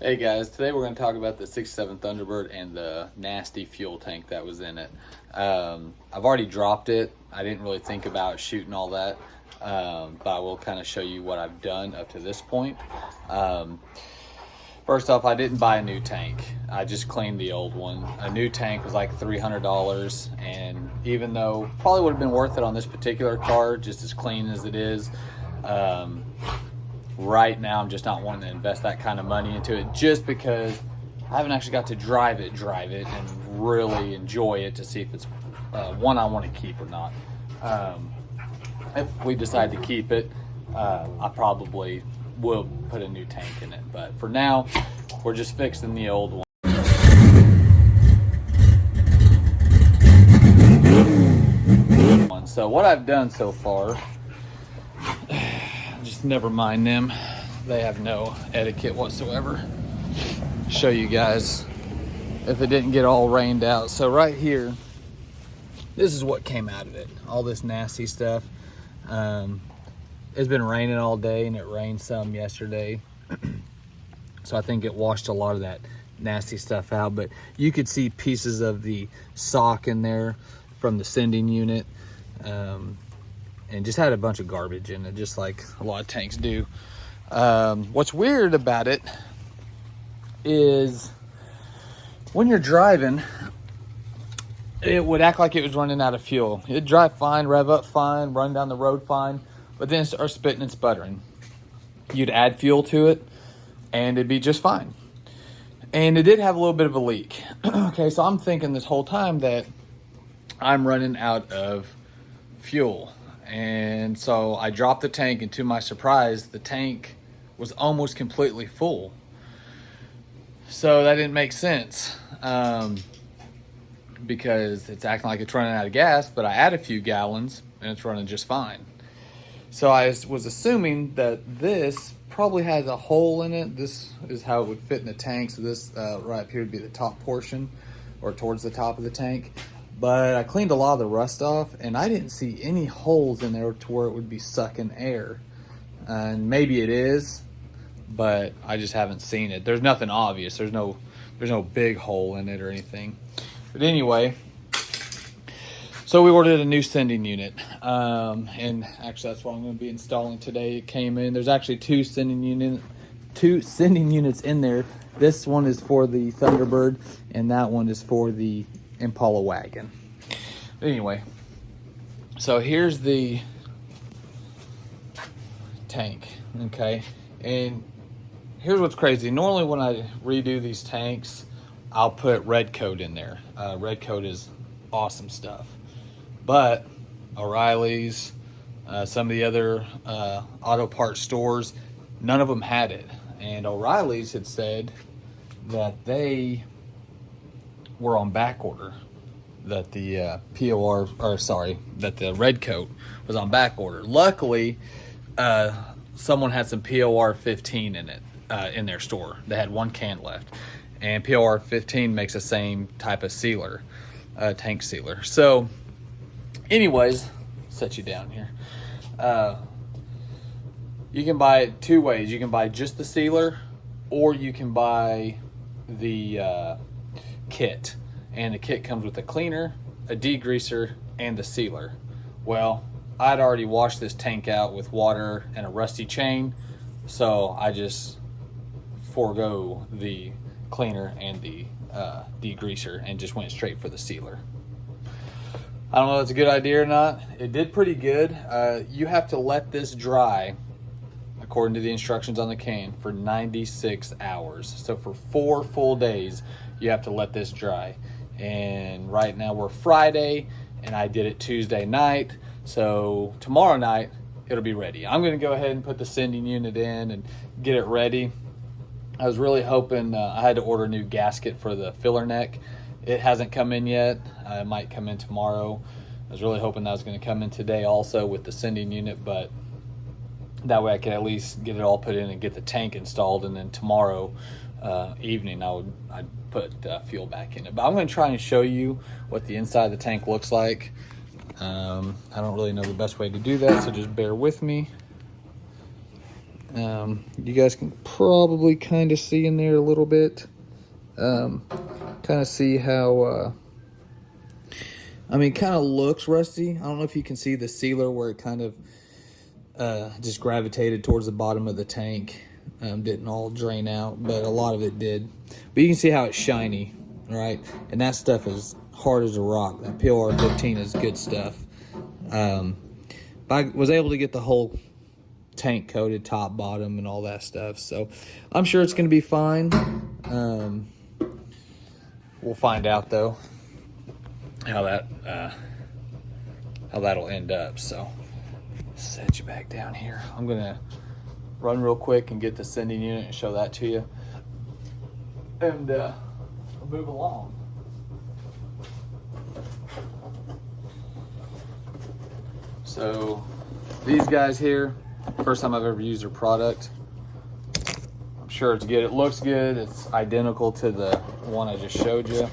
Hey guys, today we're going to talk about the 67 Thunderbird and the nasty fuel tank that was in it. I've already dropped it. I didn't really think about shooting all that, but I will kind of show you what I've done up to this point. First off, I didn't buy a new tank. I just cleaned the old one. A new tank was like $300, and even though probably would have been worth it on this particular car, just as clean as it is, right now I'm just not wanting to invest that kind of money into it, just because I haven't actually got to drive it and really enjoy it to see if it's one I want to keep or not. If we decide to keep it, I probably will put a new tank in it, but for now we're just fixing the old one. So what I've done so far, just never mind them, they have no etiquette whatsoever. Show you guys if it didn't get all rained out. So right here, this is what came out of it, all this nasty stuff. It's been raining all day, and it rained some yesterday, so I think it washed a lot of that nasty stuff out. But you could see pieces of the sock in there from the sending unit, and just had a bunch of garbage in it, just like a lot of tanks do. What's weird about it is when you're driving, it would act like it was running out of fuel. It'd drive fine, rev up fine, run down the road fine, but then it starts spitting and sputtering. You'd add fuel to it and it'd be just fine. And it did have a little bit of a leak. Okay, so I'm thinking this whole time that I'm running out of fuel. And so I dropped the tank, and to my surprise, the tank was almost completely full. So that didn't make sense, because it's acting like it's running out of gas, but I add a few gallons and it's running just fine. So I was assuming that this probably has a hole in it. This is how it would fit in the tank. So this right here would be the top portion, or towards the top of the tank. But I cleaned a lot of the rust off, and I didn't see any holes in there to where it would be sucking air. And maybe it is, but I just haven't seen it. There's nothing obvious. There's no big hole in it or anything. But anyway, so we ordered a new sending unit, and actually that's what I'm going to be installing today. It came in. There's actually two sending units in there. This one is for the Thunderbird, and that one is for the Impala wagon. Anyway, so here's the tank, okay? And here's what's crazy. Normally when I redo these tanks, I'll put red coat in there. Red coat is awesome stuff. But O'Reilly's, some of the other auto parts stores, none of them had it. And O'Reilly's had said that they were on back order, that the that the red coat was on back order. Luckily, someone had some POR 15 in it, in their store. They had one can left, and POR 15 makes the same type of sealer, tank sealer. So anyways, set you down here. You can buy it two ways. You can buy just the sealer, or you can buy the kit, and the kit comes with a cleaner, a degreaser, and the sealer. Well, I'd already washed this tank out with water and a rusty chain, so I just forego the cleaner and the degreaser and just went straight for the sealer. I don't know if it's a good idea or not. It did pretty good. You have to let this dry, according to the instructions on the can, for 96 hours. So for 4 full days, you have to let this dry. And right now we're Friday, and I did it Tuesday night. So tomorrow night, it'll be ready. I'm gonna go ahead and put the sending unit in and get it ready. I was really hoping, I had to order a new gasket for the filler neck. It hasn't come in yet. It might come in tomorrow. I was really hoping that was gonna come in today also with the sending unit, but that way I could at least get it all put in and get the tank installed, and then tomorrow evening I'd put fuel back in it. But I'm going to try and show you what the inside of the tank looks like. I don't really know the best way to do that, so just bear with me. You guys can probably kind of see in there a little bit. Kind of see how, I mean, kind of looks rusty. I don't know if you can see the sealer where it kind of just gravitated towards the bottom of the tank. Didn't all drain out, but a lot of it did. But you can see how it's shiny, right? And that stuff is hard as a rock. That PLR 15 is good stuff. But I was able to get the whole tank coated top, bottom, and all that stuff. So I'm sure it's going to be fine. We'll find out though how that'll end up. So set you back down here. I'm gonna run real quick and get the sending unit and show that to you, and move along. So these guys here, first time I've ever used their product. I'm sure it's good. It looks good. It's identical to the one I just showed you.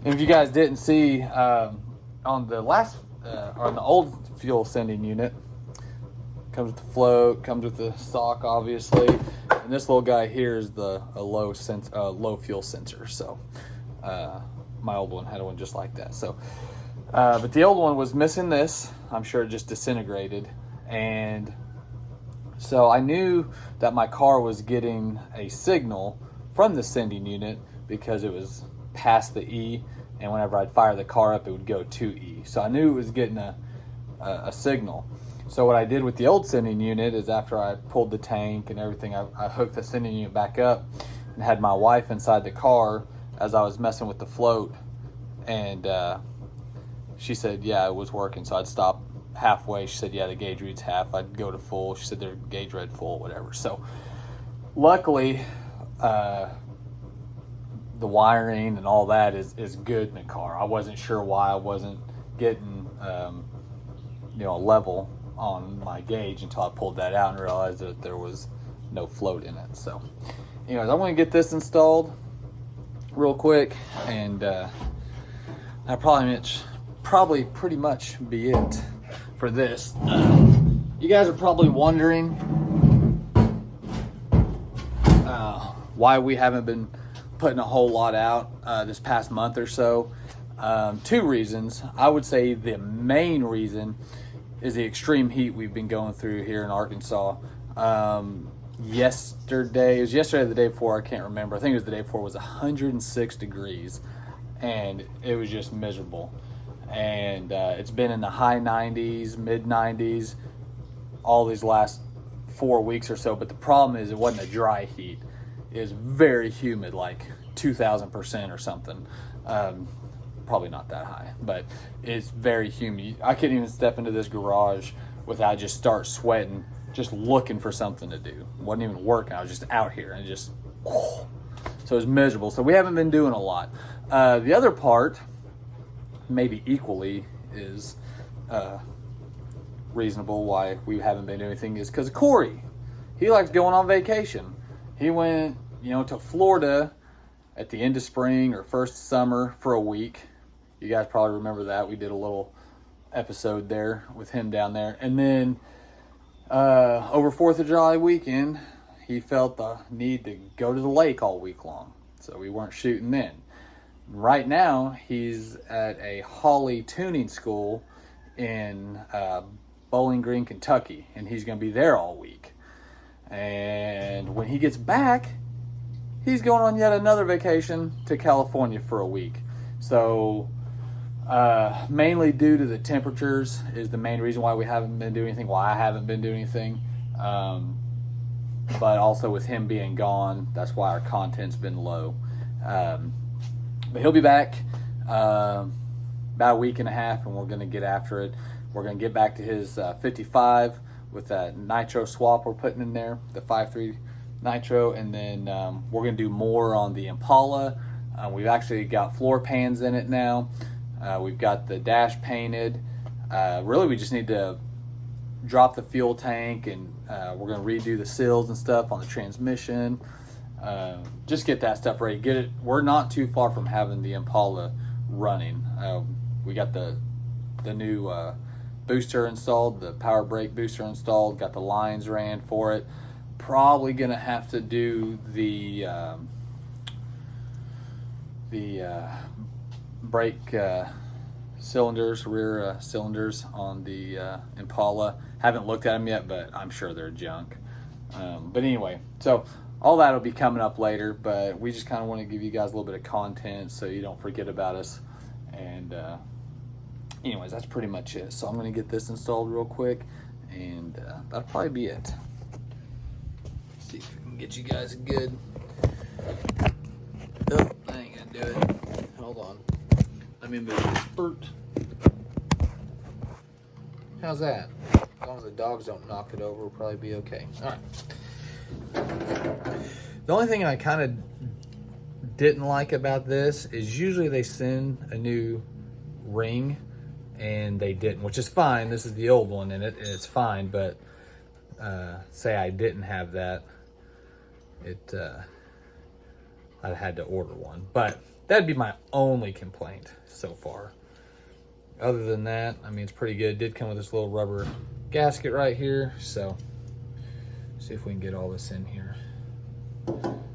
And if you guys didn't see, on the last, or on the old fuel sending unit, comes with the float, comes with the sock, obviously. And this little guy here is a low fuel sensor. So my old one had one just like that. So, but the old one was missing this. I'm sure it just disintegrated. And so I knew that my car was getting a signal from the sending unit because it was past the E, and whenever I'd fire the car up, it would go to E. So I knew it was getting a signal. So what I did with the old sending unit is, after I pulled the tank and everything, I hooked the sending unit back up and had my wife inside the car as I was messing with the float. And she said, yeah, it was working. So I'd stop halfway. She said, yeah, the gauge reads half. I'd go to full. She said their gauge read full, whatever. So luckily, the wiring and all that is good in the car. I wasn't sure why I wasn't getting a level on my gauge until I pulled that out and realized that there was no float in it. So anyways, I'm going to get this installed real quick, and that probably pretty much be it for this. You guys are probably wondering why we haven't been putting a whole lot out this past month or so. Two reasons. I would say the main reason is the extreme heat we've been going through here in Arkansas. Yesterday, it was yesterday or the day before, I can't remember. I think it was the day before. It was 106 degrees, and it was just miserable. And it's been in the high 90s, mid 90s, all these last 4 weeks or so. But the problem is, it wasn't a dry heat. It was very humid, like 2,000% or something. Probably not that high, but it's very humid. I couldn't even step into this garage without just start sweating, just looking for something to do. Wasn't even working. I was just out here and just, so it was miserable. So we haven't been doing a lot. The other part, maybe equally is reasonable why we haven't been doing anything, is because Corey, he likes going on vacation. He went, to Florida at the end of spring or first summer for a week. You guys probably remember that. We did a little episode there with him down there. And then over 4th of July weekend, he felt the need to go to the lake all week long. So we weren't shooting then. Right now, he's at a Holly tuning school in Bowling Green, Kentucky. And he's going to be there all week. And when he gets back, he's going on yet another vacation to California for a week. So mainly due to the temperatures is the main reason why we haven't been doing anything, why I haven't been doing anything. But also with him being gone, that's why our content's been low. But he'll be back about a week and a half, and we're going to get after it. We're going to get back to his 55 with that nitro swap we're putting in there, the 5.3 nitro, and then we're going to do more on the Impala. We've actually got floor pans in it now. We've got the dash painted. Really, we just need to drop the fuel tank, and we're going to redo the seals and stuff on the transmission. Just get that stuff ready. Get it. We're not too far from having the Impala running. We got the new booster installed, the power brake booster installed, got the lines ran for it. Probably gonna have to do the brake cylinders, rear cylinders on the Impala. Haven't looked at them yet, but I'm sure they're junk. But anyway, so all that will be coming up later, but we just kind of want to give you guys a little bit of content so you don't forget about us. And anyways, that's pretty much it. So I'm going to get this installed real quick, and that'll probably be it. See if we can get you guys a good... Oh, I ain't going to do it. Hold on. Let me move this spurt. How's that? As long as the dogs don't knock it over, we'll probably be okay. All right. The only thing I kind of didn't like about this is usually they send a new ring, and they didn't, which is fine. This is the old one, and it's fine. But say I didn't have that, I'd had to order one. But that'd be my only complaint so far. Other than that, I mean, it's pretty good. It did come with this little rubber gasket right here. So see if we can get all this in here.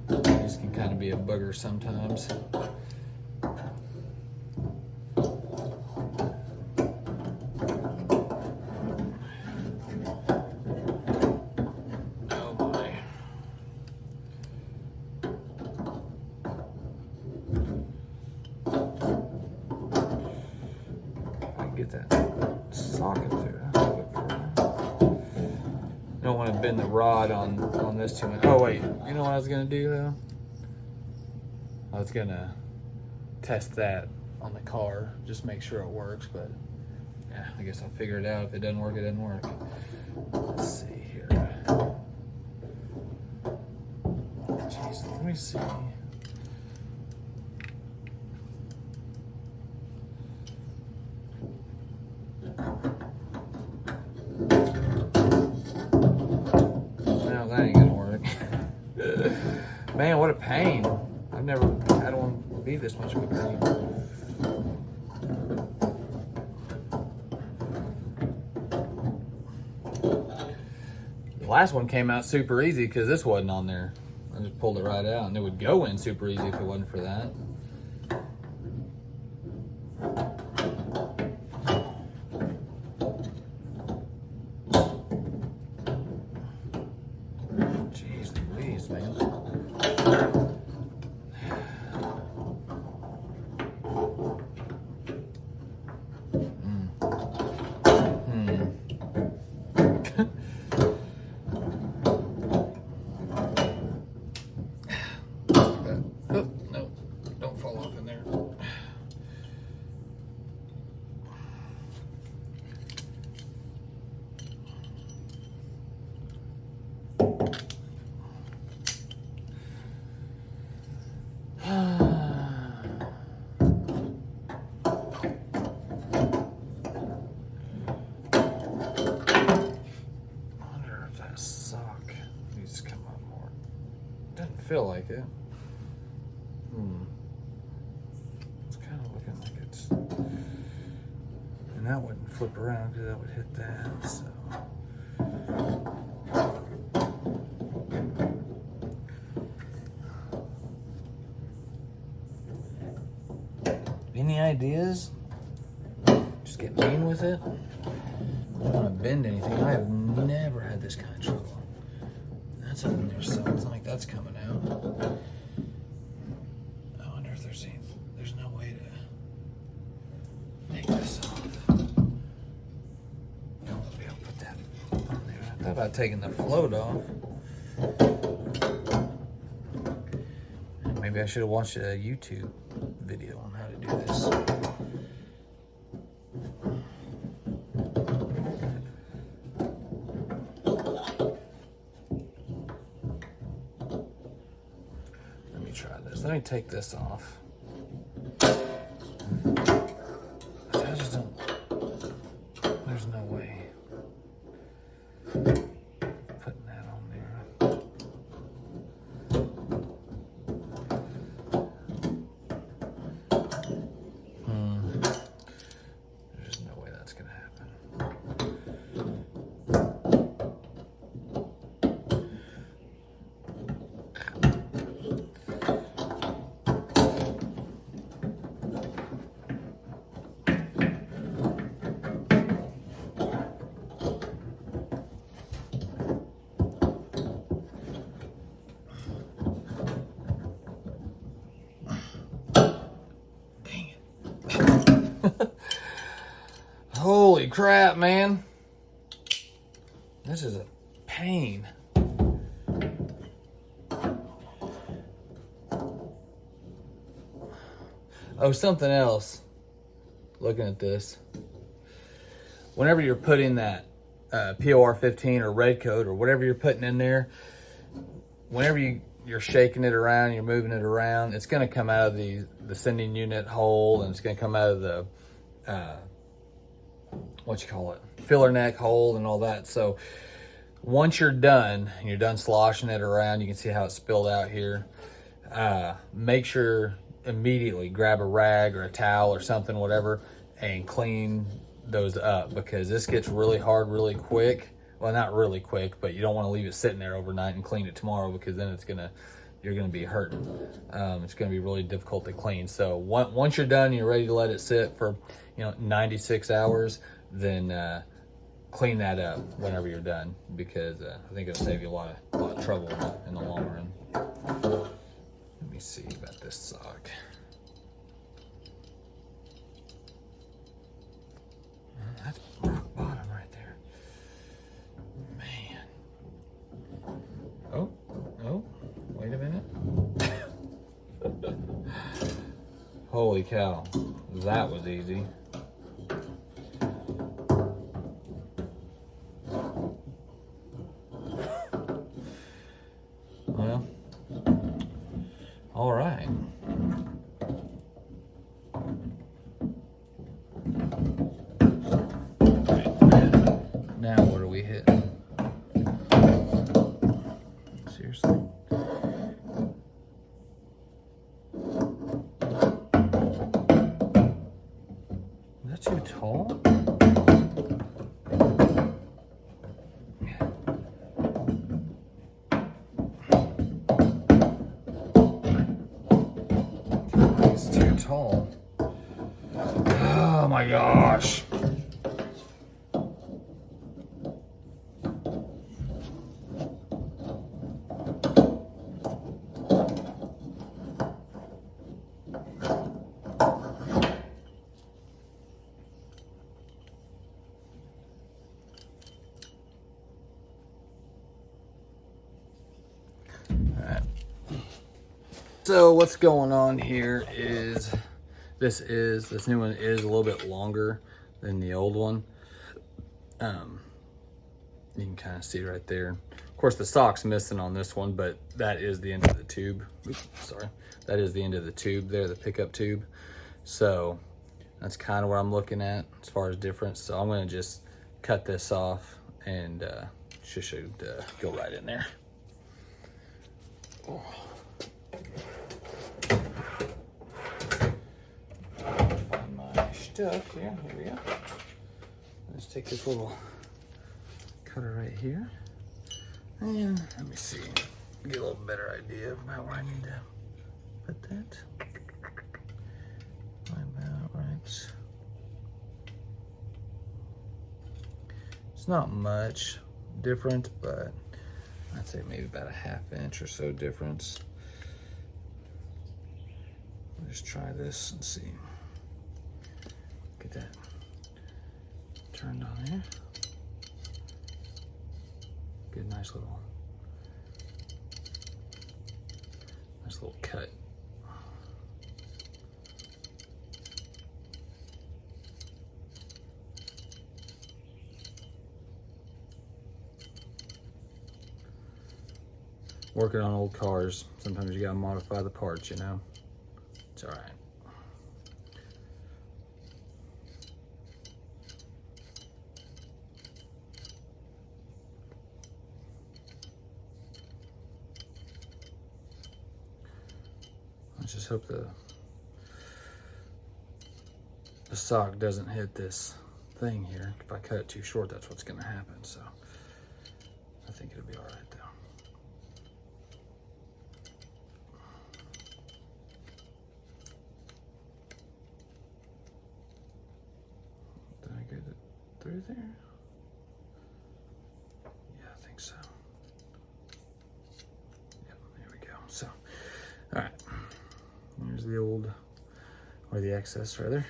This can kind of be a bugger sometimes. Oh boy. If I can get that socket through. Don't want to bend the rod on this too much. Oh wait, you know what I was gonna do though? I was gonna test that on the car, just make sure it works, but yeah, I guess I'll figure it out. If it doesn't work, it doesn't work. Let's see here. Jeez, let me see. Man, what a pain. I've never had one be this much of a pain. The last one came out super easy because this wasn't on there. I just pulled it right out, and it would go in super easy if it wasn't for that. Jeez Louise, man. Feel like it. It's kind of looking like it's, and that wouldn't flip around because that would hit that. So any ideas? Just get mean with it. I don't want to bend anything. I have never had this kind of trouble. That's on there, so it's not like that's coming out. I wonder if there's no way to take this off. No, maybe I'll put that on there. I thought about taking the float off. Maybe I should have watched a YouTube video on how to do this. Let me take this off. I just don't, there's no way putting that on there. There's no way that's gonna happen. Holy crap, man. This is a pain. Oh, something else. Looking at this. Whenever you're putting that POR 15 or red coat or whatever you're putting in there, whenever you're shaking it around, you're moving it around, it's going to come out of the sending unit hole, and it's going to come out of the filler neck hole and all that. So once you're done and you're done sloshing it around, you can see how it's spilled out here. Make sure immediately grab a rag or a towel or something, whatever, and clean those up, because this gets really hard really quick. Well, not really quick, but you don't want to leave it sitting there overnight and clean it tomorrow, because then you're gonna be hurting. It's gonna be really difficult to clean. So once you're done and you're ready to let it sit for 96 hours, then clean that up whenever you're done, because I think it'll save you a lot of trouble in the long run. Let me see about this sock. That's rock bottom right there. Man. Oh, wait a minute. Holy cow, that was easy. Well, all right. Now what are we hitting? Seriously? Is that too tall? It's too tall. Oh my gosh. So what's going on here is this new one is a little bit longer than the old one. You can kind of see right there. Of course, the sock's missing on this one, but that is the end of the tube. Oops, sorry. That is the end of the tube there, the pickup tube. So that's kind of what I'm looking at as far as difference. So I'm going to just cut this off, and should go right in there. Oh. Find my stuff here. Here we go. Let's take this little cutter right here, and let me see, get a little better idea about where I need to put that. About right. It's not much different, but I'd say maybe about a ½ inch or so difference. Let's try this and see. Get that turned on there. Get a nice little cut. Working on old cars, sometimes you gotta modify the parts, you know. It's all right. Let's just hope the sock doesn't hit this thing here. If I cut it too short, that's what's gonna happen. So I think it'll be all right though. Did I get it through there? Yeah, I think so. Yep, there we go. So, all right. Here's the old, or the excess rather.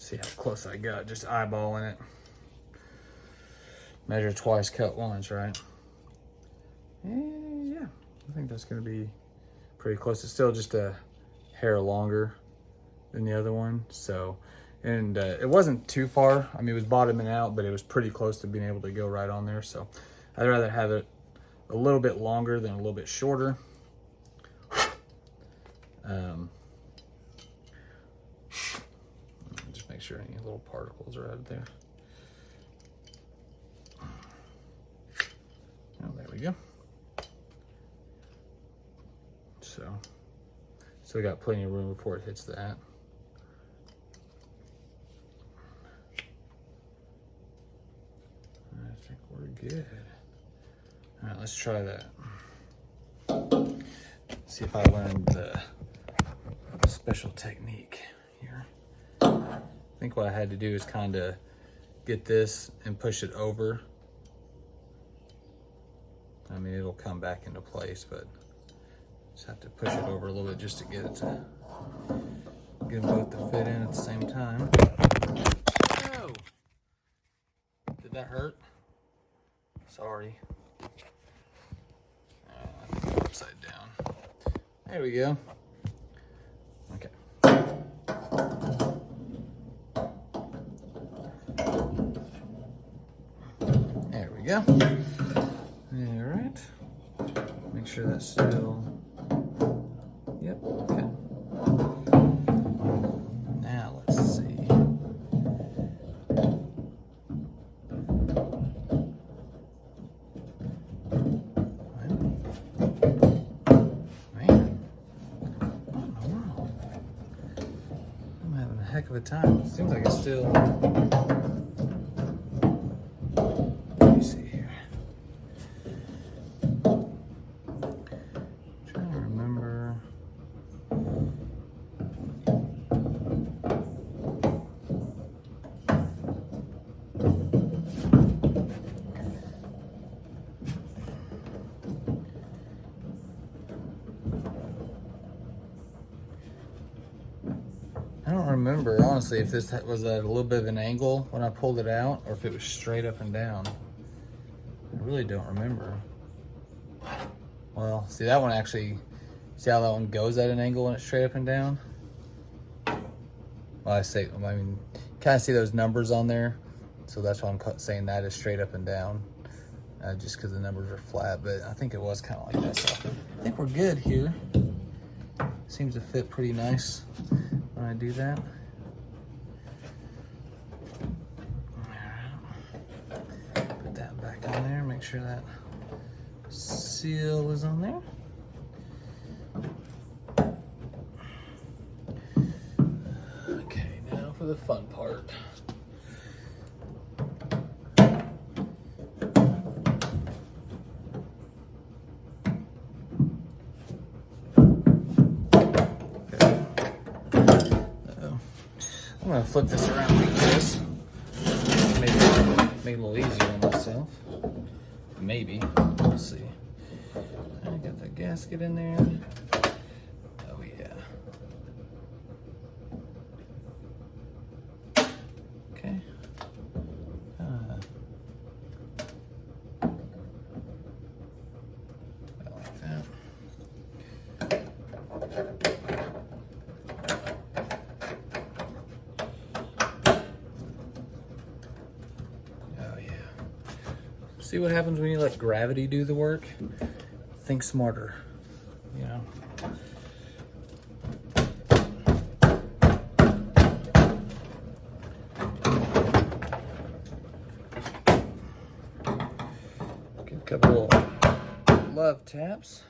See how close I got, just eyeballing it. Measure twice, cut once, right? And yeah, I think that's gonna be pretty close. It's still just a hair longer than the other one, so. And it wasn't too far. I mean, it was bottoming out, but it was pretty close to being able to go right on there. So I'd rather have it a little bit longer than a little bit shorter. Just make sure any little particles are out of there. Oh, there we go. So we got plenty of room before it hits that. I think we're good. All right, let's try that. See if I learned the special technique here. I think what I had to do is kind of get this and push it over. I mean, it'll come back into place, but just have to push it over a little bit just to get it to get them both to fit in at the same time. Oh! Did that hurt? Sorry. I think it's upside down. There we go. Okay. There we go. All right. Make sure that's still. Yep. Okay. Now let's see. Heck of a time. Seems like it's still. Let me see here. I'm trying to remember. I don't remember, honestly, if this was at a little bit of an angle when I pulled it out or if it was straight up and down. I really don't remember. Well, see that one actually, see how that one goes at an angle when it's straight up and down? Well, I mean, kind of see those numbers on there. So that's why I'm saying that is straight up and down. Just because the numbers are flat, but I think it was kind of like that. So I think we're good here. Seems to fit pretty nice when I do that. Put that back on there, make sure that seal is on there. Okay, now for the fun part. I'm gonna flip this around like this. Make it a little easier on myself. Maybe. We'll see. I got the gasket in there. Oh yeah. Okay. I like that. See what happens when you let gravity do the work? Think smarter, you know? Give a couple of love taps.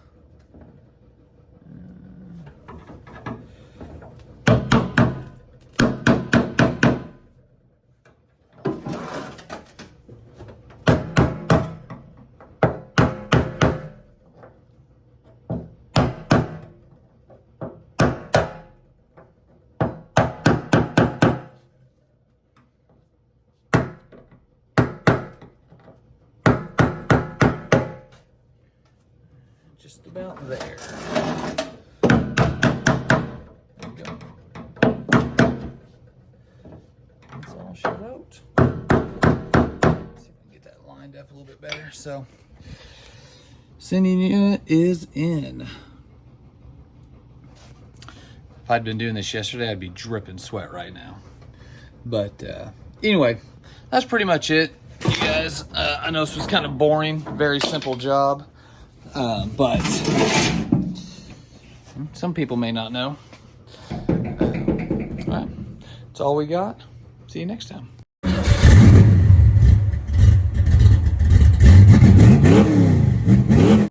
Just about there. There we go. up a little bit better. So, sending unit is in. If I'd been doing this yesterday, I'd be dripping sweat right now. But anyway, that's pretty much it, you guys. I know this was kind of boring, very simple job, but some people may not know. All right, that's all we got. See you next time.